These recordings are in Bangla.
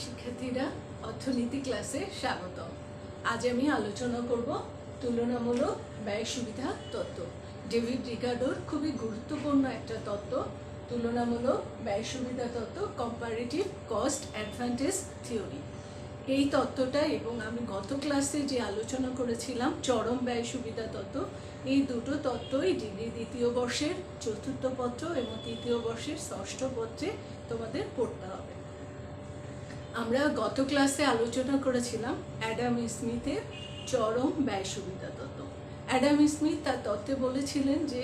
শিক্ষার্থীরা অর্থনীতি ক্লাসে স্বাগতম। আজ আমি আলোচনা করব তুলনামূলক ব্যয় সুবিধা তত্ত্ব। ডেভিড রিকার্ডোর খুবই গুরুত্বপূর্ণ একটা তত্ত্ব, তুলনামূলক ব্যয় সুবিধা তত্ত্ব, কম্পারেটিভ কস্ট অ্যাডভান্টেজ থিওরি। এই তত্ত্বটা এবং আমি গত ক্লাসে যে আলোচনা করেছিলাম চরম ব্যয় সুবিধা তত্ত্ব, এই দুটো তত্ত্বই ডিগ্রি দ্বিতীয় বর্ষের চতুর্থ পত্র এবং তৃতীয় বর্ষের ষষ্ঠ পত্রে তোমাদের পড়তে হবে। আমরা গত ক্লাসে আলোচনা করেছিলাম অ্যাডাম স্মিথের চরম ব্যয় সুবিধা তত্ত্ব। অ্যাডাম স্মিথ তার তত্ত্বে বলেছিলেন যে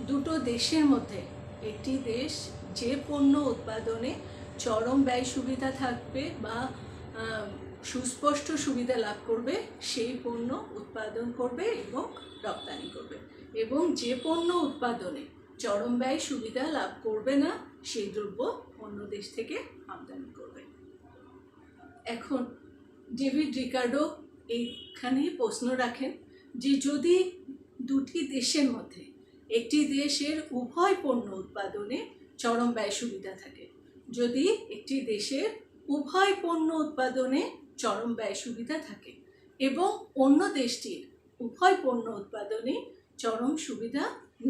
দুটো দেশের মধ্যে একটি দেশ যে পণ্য উৎপাদনে চরম ব্যয় সুবিধা থাকবে বা সুস্পষ্ট সুবিধা লাভ করবে সেই পণ্য উৎপাদন করবে এবং রপ্তানি করবে, এবং যে পণ্য উৎপাদনে চরম ব্যয় সুবিধা লাভ করবে না সেই দ্রব্য অন্য দেশ থেকে আমদানি করবে। এখন ডেভিড রিকার্ডো এইখানে প্রশ্ন রাখেন যে যদি দুটি দেশের মধ্যে একটি দেশের উভয় পণ্য উৎপাদনে চরম ব্যয় সুবিধা থাকে, যদি একটি দেশের উভয় পণ্য উৎপাদনে চরম ব্যয় সুবিধা থাকে এবং অন্য দেশটির উভয় পণ্য উৎপাদনে চরম সুবিধা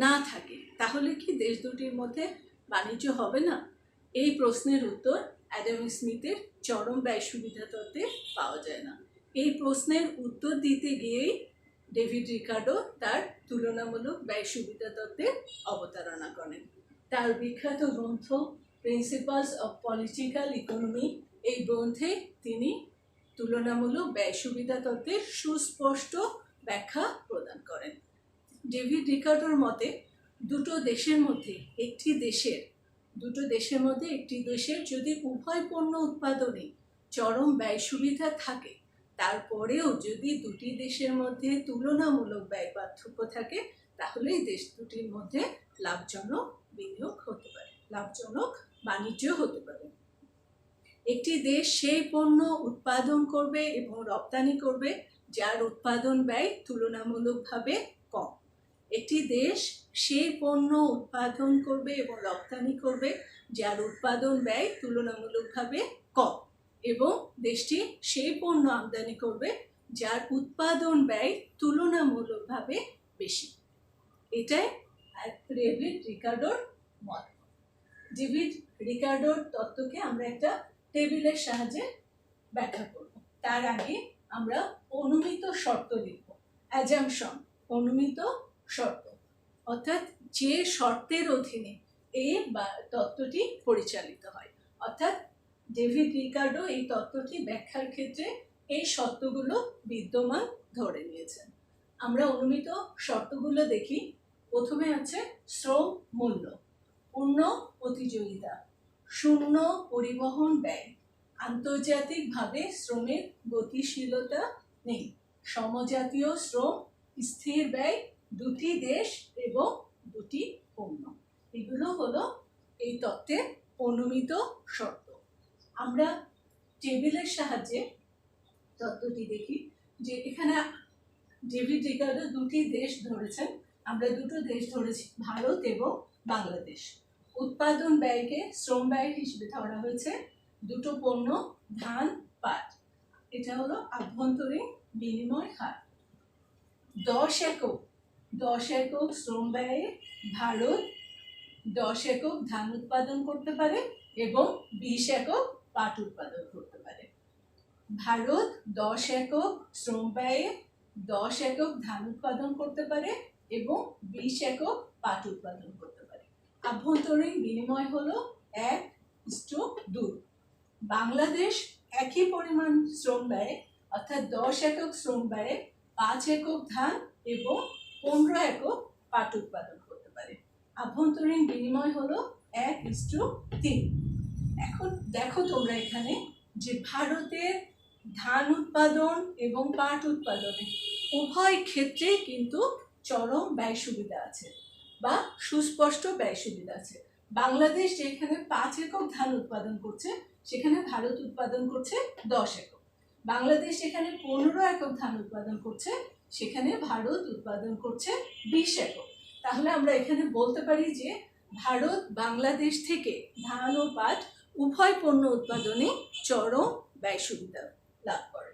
না থাকে, তাহলে কি দেশ দুটির মধ্যে বাণিজ্য হবে না? এই প্রশ্নের উত্তর অ্যাডাম স্মিথের চরম ব্যয় সুবিধা তত্ত্বে পাওয়া যায় না। এই প্রশ্নের উত্তর দিতে গিয়েই ডেভিড রিকার্ডো তার তুলনামূলক ব্যয় সুবিধা তত্ত্বের অবতারণা করেন। তার বিখ্যাত গ্রন্থ প্রিন্সিপালস অফ পলিটিক্যাল ইকোনমি, এই গ্রন্থে তিনি তুলনামূলক ব্যয় সুবিধা তত্ত্বের সুস্পষ্ট ব্যাখ্যা প্রদান করেন। ডেভিড রিকার্ডোর মতে দুটো দেশের মধ্যে একটি দেশের যদি উভয় পণ্য উৎপাদনে চরম ব্যয় সুবিধা থাকে, তারপরেও যদি দুটি দেশের মধ্যে তুলনামূলক ব্যয় পার্থক্য থাকে, তাহলে দেশ দুটির মধ্যে লাভজনক বিনিয়োগ হতে পারে, লাভজনক বাণিজ্য হতে পারে। একটি দেশ সেই পণ্য উৎপাদন করবে এবং রপ্তানি করবে যার উৎপাদন ব্যয় তুলনামূলকভাবে কম। একটি দেশ সেই পণ্য উৎপাদন করবে এবং রপ্তানি করবে যার উৎপাদন ব্যয় তুলনামূলকভাবে কম, এবং দেশটি সেই পণ্য আমদানি করবে যার উৎপাদন ব্যয় তুলনামূলকভাবে বেশি। এটাই ডেভিড রিকার্ডোর মত। ডেভিড রিকার্ডোর তত্ত্বকে আমরা একটা টেবিলের সাহায্যে ব্যাখ্যা করব। তার আগে আমরা অনুমিত শর্ত লিখব। অ্যাজাম্পশন, অনুমিত শর্ত, অর্থাৎ যে শর্তের অধীনে এই তত্ত্বটি পরিচালিত হয়। অর্থাৎ ডেভিড রিকার্ডো এই তত্ত্বটি ব্যাখ্যার ক্ষেত্রে এই শর্তগুলো বিদ্যমান ধরে নিয়েছেন। আমরা অনুমিত শর্তগুলো দেখি। প্রথমে আছে শ্রম মূল্য, পূর্ণ প্রতিযোগিতা, শূন্য পরিবহন ব্যয়, আন্তর্জাতিকভাবে শ্রমের গতিশীলতা নেই, সমজাতীয় শ্রম, স্থির ব্যয়, দুটি দেশ এবং দুটি পণ্য। এগুলো হলো এই তত্ত্বের অনুমিত শর্ত। আমরা টেবিলের সাহায্যে তত্ত্বটি দেখি যে এখানে ডেভিড রিকার্ডো দুটি দেশ ধরেছেন, আমরা দুটো দেশ ধরেছি, ভারত এবং বাংলাদেশ। উৎপাদন ব্যয়কে শ্রম ব্যয় হিসেবে ধরা হয়েছে দুটো পণ্য, ধান, পাট। এটা হলো আভ্যন্তরীণ বিনিময় হার। 10 একক শ্রম ব্যয়ে ভারত 10 একক ধান উৎপাদন করতে পারে এবং 20 একক পাট উৎপাদন করতে পারে। ভারত 10 একক শ্রম ব্যয়ে 10 একক ধান উৎপাদন করতে পারে এবং 20 একক পাট উৎপাদন করতে পারে। আভ্যন্তরীণ বিনিময় হলো 1:2। বাংলাদেশ একই পরিমাণ শ্রম ব্যয়ে, অর্থাৎ 10 একক শ্রম ব্যয়ে 5 একক ধান এবং 15 একক পাট উৎপাদন করতে পারে। আভ্যন্তরীণ বিনিময় হলো 1:3। এখন দেখো তোমরা এখানে যে ভারতের ধান উৎপাদন এবং পাট উৎপাদনে উভয় ক্ষেত্রেই কিন্তু চরম ব্যয় সুবিধা আছে বা সুস্পষ্ট ব্যয় সুবিধা আছে। বাংলাদেশ যেখানে 5 একক ধান উৎপাদন করছে, সেখানে ভারত উৎপাদন করছে 10 একক। বাংলাদেশ যেখানে 15 একক ধান উৎপাদন করছে, সেখানে ভারত উৎপাদন করছে 20 একক। তাহলে আমরা এখানে বলতে পারি যে ভারত বাংলাদেশ থেকে ধান ও পাট উভয় পণ্য উৎপাদনে চরম ব্যয় সুবিধা লাভ করে।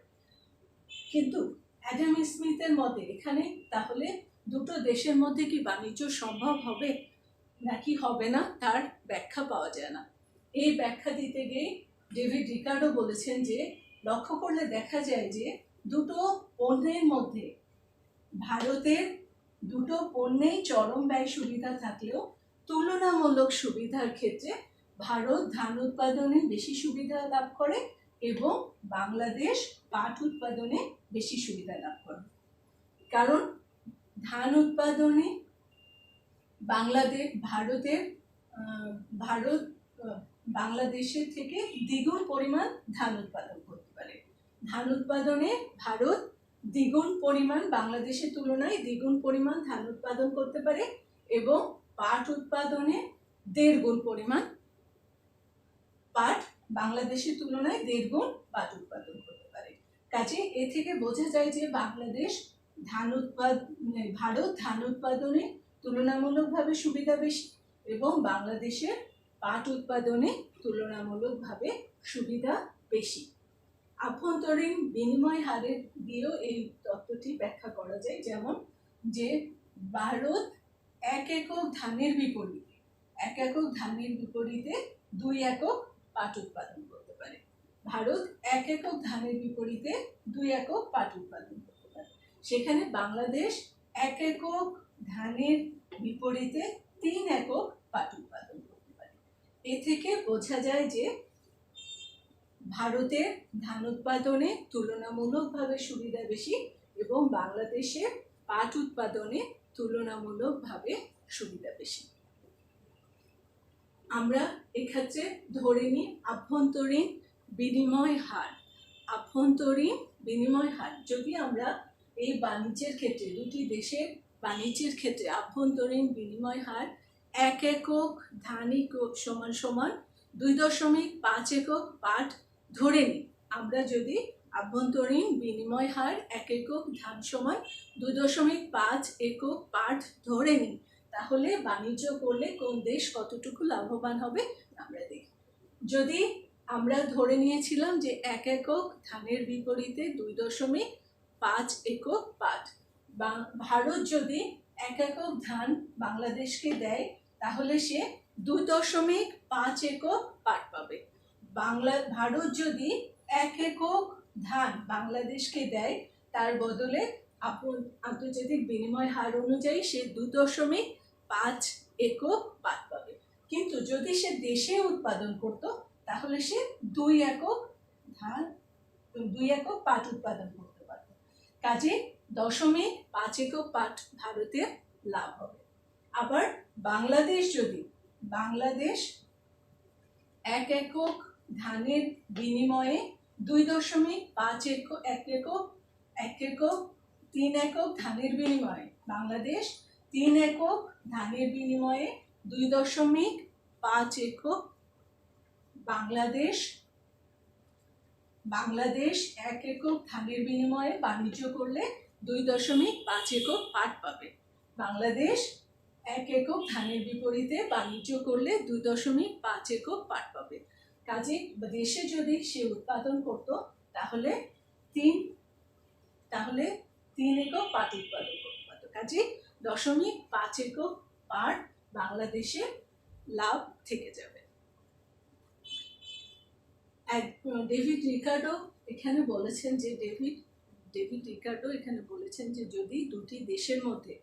কিন্তু অ্যাডাম স্মিথের মতে এখানে তাহলে দুটো দেশের মধ্যে কি বাণিজ্য সম্ভব হবে নাকি হবে না তার ব্যাখ্যা পাওয়া যায় না। এই ব্যাখ্যা দিতে গিয়ে ডেভিড রিকার্ডো বলেছেন যে লক্ষ্য করলে দেখা যায় যে দুটো পণ্যের মধ্যে ভারতের দুটো পণ্যেই চরম ব্যয় সুবিধা থাকলেও তুলনামূলক সুবিধার ক্ষেত্রে ভারত ধান উৎপাদনে বেশি সুবিধা লাভ করে এবং বাংলাদেশ পাট উৎপাদনে বেশি সুবিধা লাভ করে। কারণ ধান উৎপাদনে ভারত বাংলাদেশের থেকে দ্বিগুণ পরিমাণ ধান উৎপাদন করতে পারে। ধান উৎপাদনে ভারত দ্বিগুণ পরিমাণ বাংলাদেশের তুলনায় দ্বিগুণ পরিমাণ ধান উৎপাদন করতে পারে এবং পাট উৎপাদনে 1.5 গুণ পরিমাণ পাট বাংলাদেশের তুলনায় 1.5 গুণ পাট উৎপাদন করতে পারে। কাজে এ থেকে বোঝা যায় যে ভারত ধান উৎপাদনে তুলনামূলকভাবে সুবিধা বেশি এবং বাংলাদেশের পাট উৎপাদনে তুলনামূলকভাবে সুবিধা বেশি। আভ্যন্তরীণ বিনিময় হারের দিয়েও এই তত্ত্বটি ব্যাখ্যা করা যায়, যেমন যে ভারত 1 একক ধানের বিপরীতে 2 একক পাট উৎপাদন করতে পারে। ভারত 1 একক ধানের বিপরীতে 2 একক পাট উৎপাদন করতে পারে। সেখানে বাংলাদেশ 1 একক ধানের বিপরীতে 3 একক পাট উৎপাদন করতে পারে। এ থেকে বোঝা যায় যে ভারতের ধান উৎপাদনে তুলনামূলকভাবে সুবিধা বেশি এবং বাংলাদেশের পাট উৎপাদনে তুলনামূলকভাবে সুবিধা বেশি। আমরা এক্ষেত্রে ধরে নিই আভ্যন্তরীণ বিনিময় হার। যদি আমরা এই বাণিজ্যের ক্ষেত্রে দুটি দেশের বাণিজ্যের ক্ষেত্রে আভ্যন্তরীণ বিনিময় হার 1 একক ধান সমান 2.5 একক পাট ধরে নিই। আমরা যদি আভ্যন্তরীণ বিনিময় হার 1 একক ধান সমান 2.5 একক পাট ধরে নিই, তাহলে বাণিজ্য করলে কোন দেশ কতটুকু লাভবান হবে আমরা দেখি। যদি আমরা ধরে নিয়েছিলাম যে 1 একক ধানের বিপরীতে 2.5 একক পাট, ভারত যদি 1 একক ধান বাংলাদেশকে দেয় তাহলে সে 2.5 একক পাট পাবে। ভারত যদি 1 একক ধান বাংলাদেশকে দেয় তার বদলে আন্তর্জাতিক বিনিময় হার অনুযায়ী সে 2.5 একক পাট পাবে। কিন্তু যদি সে দেশে উৎপাদন করত তাহলে সে 2 একক পাট উৎপাদন করতে পারত। কাজে 0.5 একক পাট ভারতের লাভ হবে। আবার বাংলাদেশ 1 একক ধানের বিনিময়ে 2.5 একক 3 একক ধানের বিনিময়ে বাংলাদেশ 3 একক ধানের বিনিময়ে 2.5 একক বাংলাদেশ 1 একক ধানের বিনিময়ে বাণিজ্য করলে 2.5 একক পাট পাবে। বাংলাদেশ 1 একক ধানের বিপরীতে বাণিজ্য করলে 2.5 একক পাট পাবে। কাজে দেশে যদি সে উৎপাদন করত তাহলে 3 একক পাট উৎপাদন করতে পারত। কাজে 0.5 একক পাট বাংলাদেশে লাভ থেকে যাবে। ডেভিড রিকার্ডো এখানে বলেছেন যে যদি দুটি দেশের মধ্যে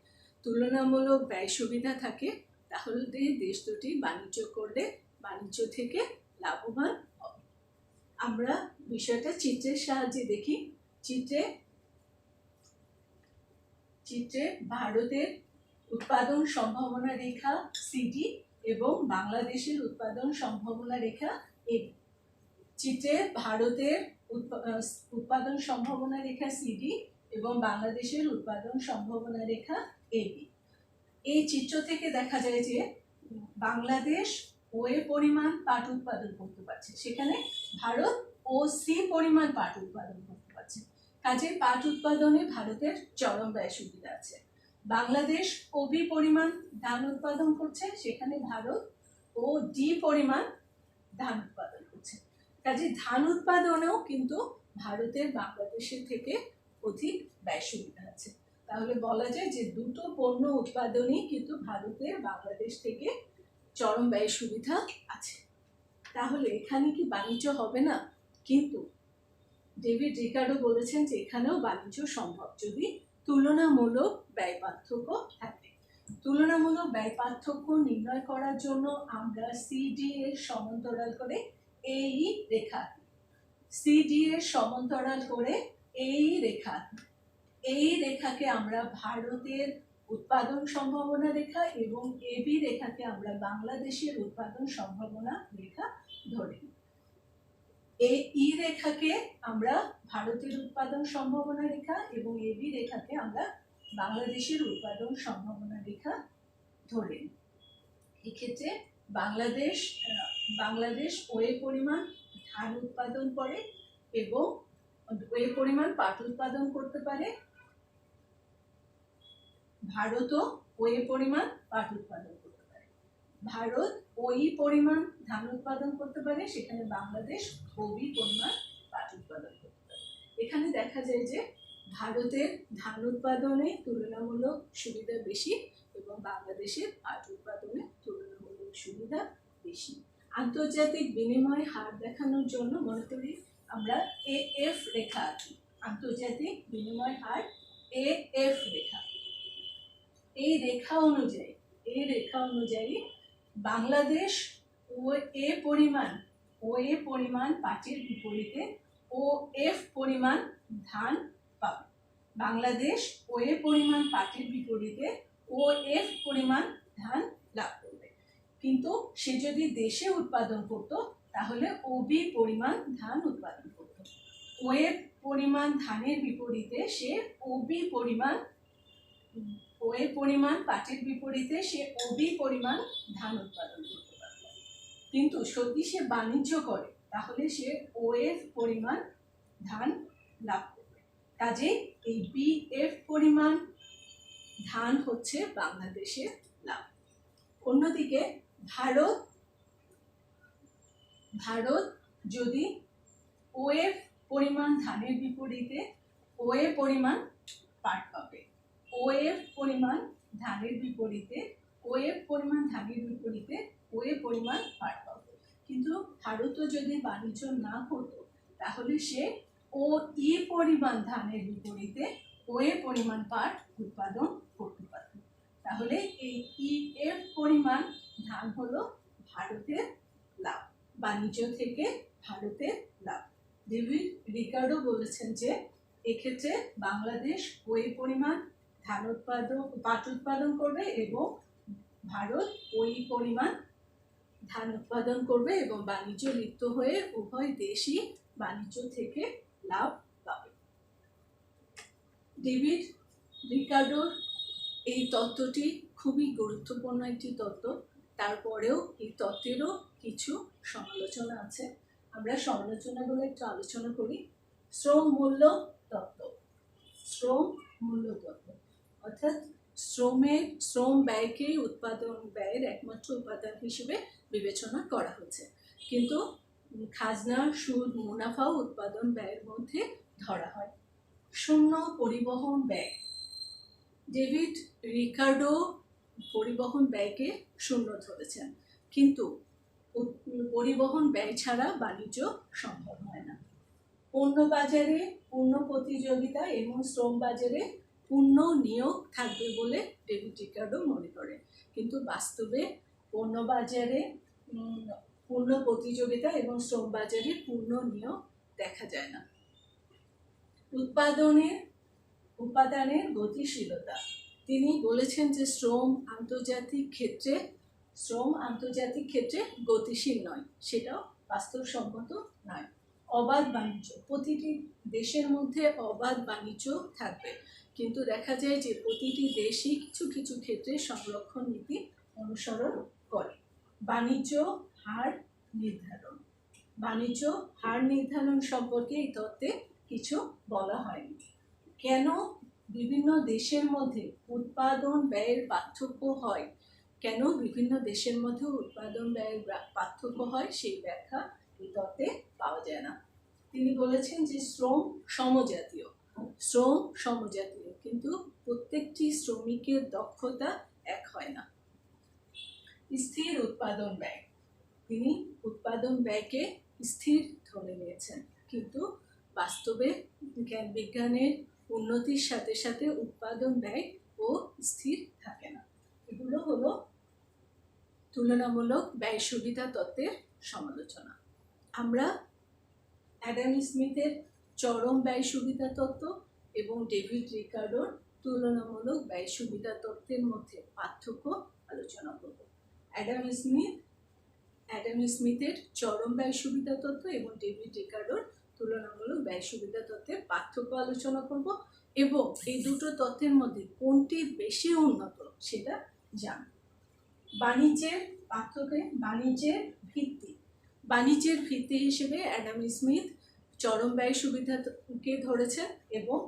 তুলনামূলক ব্যয় সুবিধা থাকে তাহলে দেশ দুটি বাণিজ্য করলে বাণিজ্য থেকে লাভবান হবে। আমরা বিষয়টা চিত্রের সাহায্যে দেখি। চিত্রে ভারতের উৎপাদন সম্ভাবনা রেখা সিডি এবং বাংলাদেশের উৎপাদন সম্ভাবনা রেখা এবি। চিত্রে ভারতের উৎপাদন সম্ভাবনা রেখা সিডি এবং বাংলাদেশের উৎপাদন সম্ভাবনা রেখা এবি। এই চিত্র থেকে দেখা যায় যে বাংলাদেশ ও এ পরিমাণ পাট উৎপাদন করতে পারছে, সেখানে ভারত ও সি পরিমাণ পাট উৎপাদন করতে পারছে। কাজে পাট উৎপাদনে ভারতের চরম ব্যয় সুবিধা আছে। বাংলাদেশ ও বি পরিমাণ ধান উৎপাদন করছে, সেখানে ভারত ও ডি পরিমাণ ধান উৎপাদন করছে। কাজে ধান উৎপাদনেও কিন্তু ভারতের বাংলাদেশের থেকে অধিক ব্যয় সুবিধা আছে। তাহলে বলা যায় যে দুটো পণ্য উৎপাদনই কিন্তু ভারতের বাংলাদেশ থেকে চরম ব্যয় সুবিধা আছে। তাহলে এখানে কি বাণিজ্য হবে না? কিন্তু ডেভিড রিকার্ডো বলেছেন যে এখানেও বাণিজ্য সম্ভব যদি তুলনামূলক ব্যয় পার্থক্য থাকে। তুলনামূলক ব্যয় পার্থক্য নির্ণয় করার জন্য আমরা সিডি এর সমান্তরাল করে এই রেখা, সিডি এর সমান্তরাল করে এই রেখা, এই রেখাকে আমরা ভারতের উৎপাদন সম্ভাবনা রেখা এবং এবি রেখাকে আমরা বাংলাদেশের উৎপাদন সম্ভাবনা রেখা ধরি। এই ই রেখাকে আমরা ভারতের উৎপাদন সম্ভাবনা রেখা এবং এবি রেখাকে আমরা বাংলাদেশের উৎপাদন সম্ভাবনা রেখা ধরে। এক্ষেত্রে বাংলাদেশ ওয়ে পরিমাণ ধান উৎপাদন করে এবং ওই পরিমাণ পাট উৎপাদন করতে পারে। ভারতও ওই পরিমাণ পাট উৎপাদন করতে পারে। ভারত ওই পরিমাণ ধান উৎপাদন করতে পারে, সেখানে বাংলাদেশ ওই পরিমাণ পাট উৎপাদন করতে পারে। এখানে দেখা যায় যে ভারতের ধান উৎপাদনে তুলনামূলক সুবিধা বেশি এবং বাংলাদেশের পাট উৎপাদনে তুলনামূলক সুবিধা বেশি। আন্তর্জাতিক বিনিময় হার দেখানোর জন্য মনে করি আমরা এএফ রেখা আঁকি। আন্তর্জাতিক বিনিময় হার এএফ রেখা। এই রেখা অনুযায়ী বাংলাদেশ ও এ পরিমাণ পাটের বিপরীতে ও এফ পরিমাণ ধান পাবে। বাংলাদেশ ও এ পরিমাণ পাটের বিপরীতে ও এফ পরিমাণ ধান লাভ করবে। কিন্তু সে যদি দেশে উৎপাদন করত তাহলে ওবি পরিমাণ ধান উৎপাদন করত। ও এফ পরিমাণ ধানের বিপরীতে সে ওবি পরিমাণ পাটের বিপরীতে সে ওবি পরিমাণ ধান উৎপাদন করতে পারবে। কিন্তু যদি সে বাণিজ্য করে তাহলে সে ওএফ পরিমাণ ধান লাভ করবে। কাজে এই বিএফ পরিমাণ ধান হচ্ছে বাংলাদেশের লাভ। অন্যদিকে ভারত যদি ওএফ পরিমাণ ধানের বিপরীতে ওএ পরিমাণ পাট পাবে। ওএফ পরিমাণ ধানের বিপরীতে ওএ পরিমাণ পাট পাবে। কিন্তু ভারত যদি বাণিজ্য না করতো তাহলে সে ও ই পরিমাণ ধানের বিপরীতে ওএ পরিমাণ পাট উৎপাদন করতে পারত। তাহলে এই ইএফ পরিমাণ ধান হলো ভারতের লাভ, বাণিজ্য থেকে ভারতের লাভ। ডেভিড রিকার্ডো বলেছেন যে এক্ষেত্রে বাংলাদেশ ওই পরিমাণ পাট উৎপাদন করবে এবং ভারত ওই পরিমাণ ধান উৎপাদন করবে এবং বাণিজ্য লিপ্ত হয়ে উভয় দেশই বাণিজ্য থেকে লাভ পাবে। ডেভিড রিকার্ডোর এই তত্ত্বটি খুবই গুরুত্বপূর্ণ একটি তত্ত্ব। তারপরেও এই তত্ত্বেরও কিছু সমালোচনা আছে। আমরা সমালোচনাগুলো একটু আলোচনা করি। শ্রম মূল্য তত্ত্ব অর্থাৎ শ্রম ব্যয়কে উৎপাদন ব্যয়ের একমাত্র উপাদান হিসেবে বিবেচনা করা হচ্ছে, কিন্তু খাজনা, সুদ, মুনাফাও উৎপাদন ব্যয়ের মধ্যে ধরা হয়। শূন্য পরিবহন ব্যয়। ডেভিড রিকার্ডো পরিবহন ব্যয়কে শূন্য ধরেছেন, কিন্তু পরিবহন ব্যয় ছাড়া বাণিজ্য সম্ভব হয় না। পণ্য বাজারে পূর্ণ প্রতিযোগিতা এবং শ্রম বাজারে পূর্ণ নিয়োগ থাকবে বলে ডেভিড রিকার্ডো মনে করেন, কিন্তু বাস্তবে পণ্য বাজারে পূর্ণ প্রতিযোগিতা এবং শ্রম বাজারে পূর্ণ নিয়োগ দেখা যায় না। উৎপাদনের গতিশীলতা। তিনি বলেছেন যে শ্রম আন্তর্জাতিক ক্ষেত্রে গতিশীল নয়, সেটাও বাস্তবসম্মত নয়। অবাধ বাণিজ্য। প্রতিটি দেশের মধ্যে অবাধ বাণিজ্য থাকবে, কিন্তু দেখা যায় যে প্রতিটি দেশই কিছু কিছু ক্ষেত্রে সংরক্ষণ নীতি অনুসরণ করে। বাণিজ্য হার নির্ধারণ সম্পর্কে এই তত্ত্বে কিছু বলা হয়নি। কেন বিভিন্ন দেশের মধ্যে উৎপাদন ব্যয়ের পার্থক্য হয়, সেই ব্যাখ্যা এই তত্ত্বে পাওয়া যায় না। তিনি বলেছেন যে শ্রম সমজাতীয়, শ্রম সমজাতীয়, কিন্তু প্রত্যেকটি শ্রমিকের দক্ষতা এক হয় না। স্থির উৎপাদন ব্যয়, তিনি উৎপাদন ব্যয়কে স্থির ধরে নিয়েছেন, কিন্তু বাস্তবে জ্ঞান বিজ্ঞানের উন্নতির সাথে সাথে উৎপাদন ব্যয় ও স্থির থাকে না। এগুলো হলো তুলনামূলক ব্যয় সুবিধা তত্ত্বের সমালোচনা। আমরা অ্যাডাম স্মিথের চরম ব্যয় সুবিধা তত্ত্ব এবং ডেভিড রিকার্ডোর তুলনামূলক ব্যয় সুবিধা তত্ত্বের মধ্যে পার্থক্য আলোচনা করব। অ্যাডাম স্মিথের চরম ব্যয় সুবিধা তত্ত্ব এবং ডেভিড রিকার্ডোর তুলনামূলক ব্যয় সুবিধা তত্ত্বের পার্থক্য আলোচনা করব এবং এই দুটো তত্ত্বের মধ্যে কোনটি বেশি উন্নত সেটা জানব। বাণিজ্যের পার্থক্যে বাণিজ্যের ভিত্তি হিসেবে অ্যাডাম স্মিথ চরম ব্যয় সুবিধাকে ধরেছেন এবং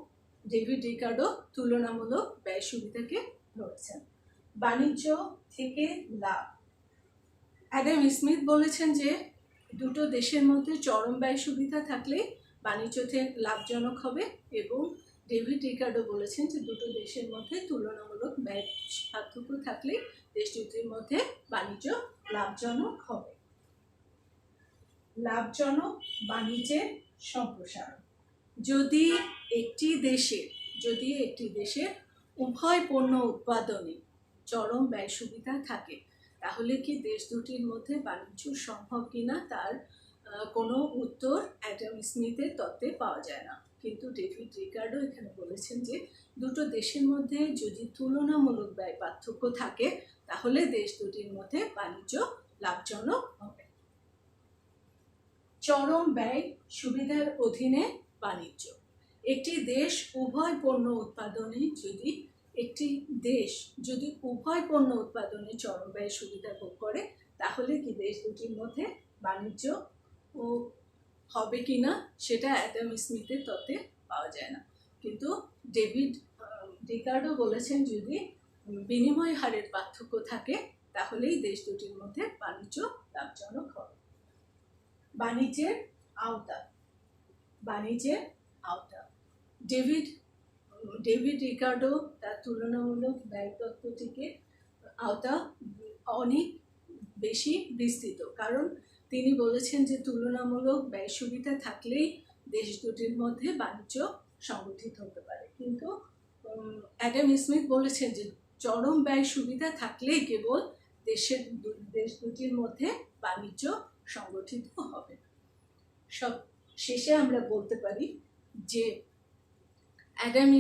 ডেভিড রিকার্ডো তুলনামূলক ব্যয় সুবিধাকে ধরেছেন। বাণিজ্য থেকে লাভ, অ্যাডাম স্মিথ বলেছেন যে দুটো দেশের মধ্যে চরম ব্যয় সুবিধা থাকলে বাণিজ্য থেকে লাভজনক হবে, এবং ডেভিড রিকার্ডো বলেছেন যে দুটো দেশের মধ্যে তুলনামূলক ব্যয় পার্থক্য থাকলে দেশ দুটির মধ্যে বাণিজ্য লাভজনক হবে। লাভজনক বাণিজ্যের সম্প্রসারণ, যদি একটি দেশের উভয় পণ্য উৎপাদনে চরম ব্যয় সুবিধা থাকে তাহলে কি দেশ দুটির মধ্যে বাণিজ্য সম্ভব কিনা তার কোনো উত্তর অ্যাডাম স্মিথের তত্ত্বে পাওয়া যায় না। কিন্তু ডেভিড রিকার্ডো এখানে বলেছেন যে দুটো দেশের মধ্যে যদি তুলনামূলক ব্যয় পার্থক্য থাকে তাহলে দেশ দুটির মধ্যে বাণিজ্য লাভজনক হবে। চরম ব্যয় সুবিধার অধীনে বাণিজ্য, একটি দেশ উভয় পণ্য উৎপাদনে চরম ব্যয় সুবিধা ভোগ করে তাহলে কি দেশ দুটির মধ্যে বাণিজ্য হবে কিনা সেটা অ্যাডাম স্মিথের তত্ত্বে পাওয়া যায় না। কিন্তু ডেভিড রিকার্ডো বলেছেন যদি বিনিময় হারের পার্থক্য থাকে তাহলেই দেশ দুটির মধ্যে বাণিজ্য লাভজনক হবে। বাণিজ্যের আওতা, ডেভিড রিকার্ডো তার তুলনামূলক ব্যয় তত্ত্বটিকে আওতা অনেক বেশি বিস্তৃত, কারণ তিনি বলেছেন যে তুলনামূলক ব্যয় সুবিধা থাকলেই দেশ দুটির মধ্যে বাণিজ্য সংগঠিত হতে পারে, কিন্তু অ্যাডাম স্মিথ বলেছেন যে চরম ব্যয় সুবিধা থাকলেই কেবল দেশ দুটির মধ্যে বাণিজ্য সংগঠিত হবে। সব শেষে আমরা বলতে পারি যে অ্যাডাম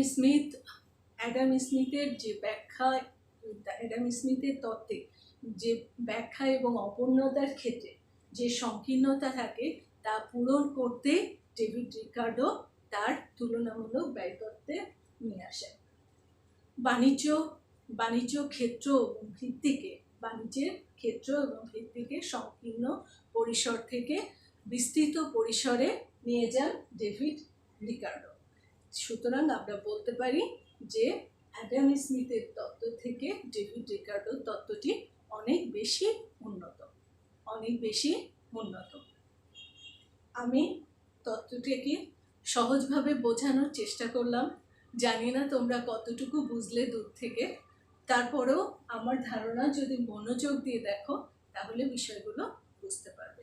স্মিথের তত্ত্বে যে ব্যাখ্যা এবং অপূর্ণতার ক্ষেত্রে যে সংকীর্ণতা থাকে তা পূরণ করতে ডেভিড রিকার্ডো তার তুলনামূলক ব্যয় তত্ত্বে নিয়ে আসেন। বাণিজ্যের ক্ষেত্র এবং ভিত্তিকে সংকীর্ণ পরিসর থেকে বিস্তৃত পরিসরে নিয়ে যান ডেভিড রিকার্ডো। সুতরাং আমরা বলতে পারি যে অ্যাডাম স্মিথের তত্ত্ব থেকে ডেভিড রিকার্ডোর তত্ত্বটি অনেক বেশি উন্নত। আমি তত্ত্বটিকে সহজভাবে বোঝানোর চেষ্টা করলাম, জানি না তোমরা কতটুকু বুঝলে দূর থেকে, তারপরেও আমার ধারণা যদি মনোযোগ দিয়ে দেখো তাহলে বিষয়গুলো বুঝতে পারবে।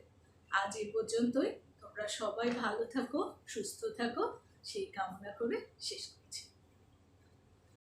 আজ এই পর্যন্তই, তোমরা সবাই ভালো থাকো, সুস্থ থাকো, সেই কামনা করে শেষ করছি।